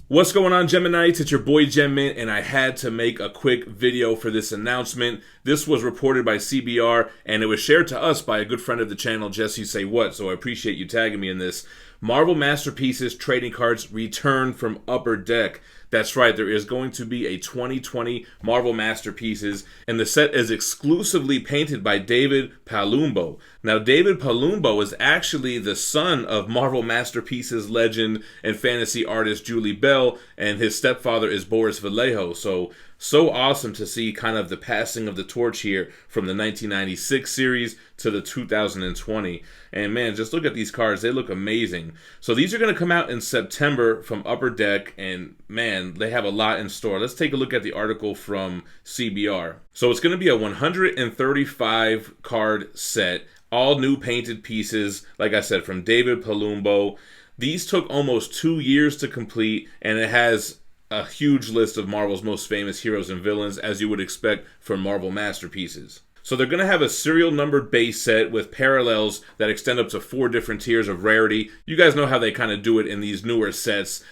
What's going on, Geminites? It's your boy GemMint, and I had to make a quick video for this announcement. This was reported by CBR, and it was shared to us by a good friend of the channel, Jesse Say What, so I appreciate you tagging me in this. Marvel Masterpieces trading cards return from Upper Deck. That's right, there is going to be a 2020 Marvel Masterpieces, and the set is exclusively painted by David Palumbo. Now, David Palumbo is actually the son of Marvel Masterpieces legend and fantasy artist Julie Bell, and his stepfather is Boris Vallejo. So awesome to see kind of the passing of the torch here from the 1996 series to the 2020. And man, just look at these cards. They look amazing. So these are going to come out in September from Upper Deck, and man, they have a lot in store. Let's take a look at the article from CBR. So it's going to be a 135 card set, all new painted pieces, like I said, from David Palumbo. These took almost 2 years to complete, and it has a huge list of Marvel's most famous heroes and villains, as you would expect from Marvel Masterpieces. So they're going to have a serial numbered base set with parallels that extend up to 4 different tiers of rarity. You guys know how they kind of do it in these newer sets.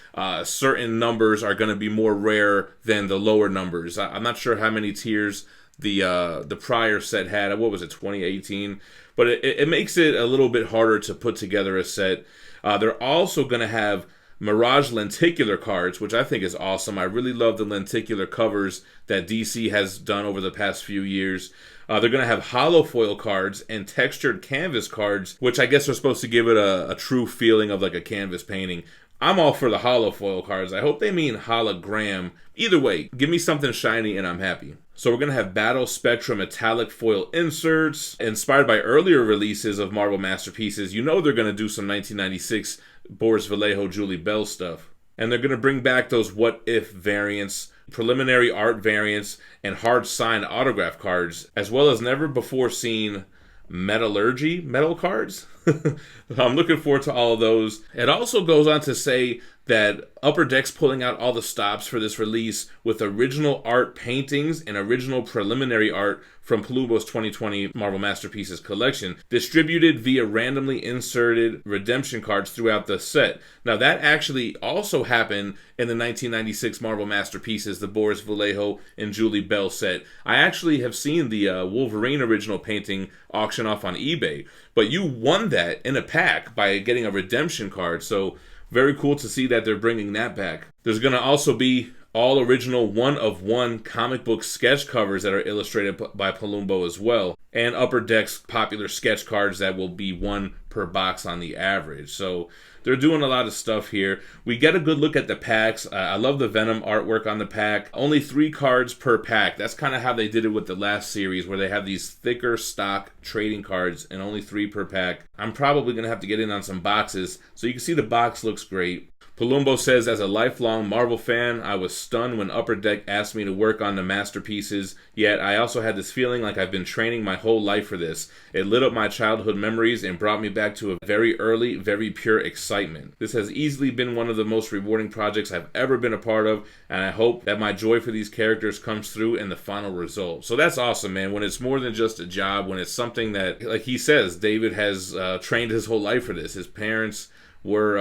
Certain numbers are going to be more rare than the lower numbers. I'm not sure how many tiers the prior set had. What was it, 2018? But it makes it a little bit harder to put together a set. They're also going to have Mirage lenticular cards, which I think is awesome. I really love the lenticular covers that DC has done over the past few years. They're going to have holofoil cards and textured canvas cards, which I guess are supposed to give it a true feeling of like a canvas painting. I'm all for the holofoil cards. I hope they mean hologram. Either way, give me something shiny and I'm happy. So we're going to have Battle Spectrum metallic foil inserts, inspired by earlier releases of Marvel Masterpieces. You know they're going to do some 1996 Boris Vallejo, Julie Bell stuff. And they're going to bring back those what if variants, preliminary art variants, and hard signed autograph cards, as well as never before seen metallurgy metal cards. I'm looking forward to all of those. It also goes on to say that Upper Deck's pulling out all the stops for this release with original art paintings and original preliminary art from Palumbo's 2020 Marvel Masterpieces collection, distributed via randomly inserted redemption cards throughout the set. Now, that actually also happened in the 1996 Marvel Masterpieces, the Boris Vallejo and Julie Bell set. I actually have seen the Wolverine original painting auction off on eBay, but you won that in a pack by getting a redemption card, so very cool to see that they're bringing that back. There's going to also be all original one-of-one comic book sketch covers that are illustrated by Palumbo as well, and Upper Deck's popular sketch cards that will be 1 per box on the average. So they're doing a lot of stuff here. We get a good look at the packs. I love the Venom artwork on the pack. Only 3 cards per pack. That's kind of how they did it with the last series, where they have these thicker stock trading cards and only 3 per pack. I'm probably going to have to get in on some boxes. So you can see the box looks great. Palumbo says, as a lifelong Marvel fan, I was stunned when Upper Deck asked me to work on the masterpieces, yet I also had this feeling like I've been training my whole life for this. It lit up my childhood memories and brought me back to a very early, very pure excitement. This has easily been one of the most rewarding projects I've ever been a part of, and I hope that my joy for these characters comes through in the final result. So that's awesome, man, when it's more than just a job, when it's something that, like he says, David has trained his whole life for this. His parents were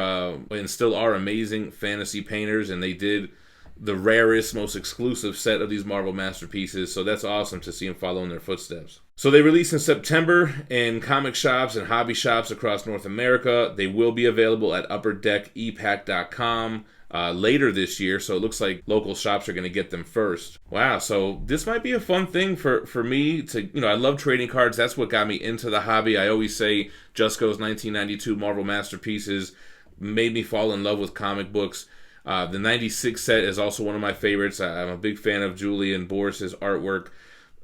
and still are amazing fantasy painters, and they did the rarest, most exclusive set of these Marvel Masterpieces, so that's awesome to see them follow in their footsteps. So they release in September in comic shops and hobby shops across North America. They will be available at upperdeckepack.com later this year, so it looks like local shops are going to get them first. Wow, so this might be a fun thing for me to, I love trading cards. That's what got me into the hobby. I always say Jusco's 1992 Marvel Masterpieces made me fall in love with comic books. The 96 set is also one of my favorites. I'm a big fan of Julie and Boris's artwork.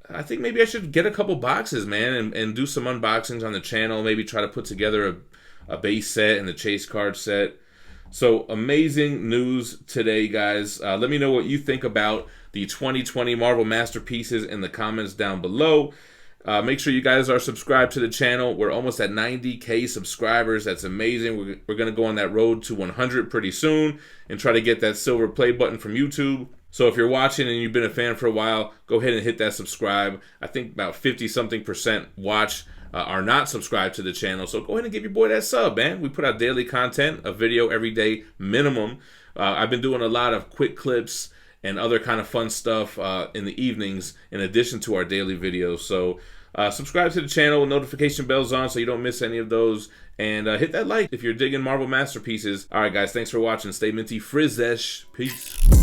I think maybe I should get a couple boxes, man, and do some unboxings on the channel. Maybe try to put together a base set and the chase card set. So amazing news today, guys. Let me know what you think about the 2020 Marvel Masterpieces in the comments down below. Make sure you guys are subscribed to the channel. We're almost at 90K subscribers. That's amazing. We're going to go on that road to 100 pretty soon and try to get that silver play button from YouTube. So if you're watching and you've been a fan for a while, go ahead and hit that subscribe. I think about 50-something% watch are not subscribed to the channel. So go ahead and give your boy that sub, man. We put out daily content, a video every day minimum. I've been doing a lot of quick clips and other kind of fun stuff in the evenings in addition to our daily videos. So subscribe to the channel with notification bells on so you don't miss any of those. And hit that like if you're digging Marvel Masterpieces. All right, guys, thanks for watching. Stay minty, frizzesh. Peace.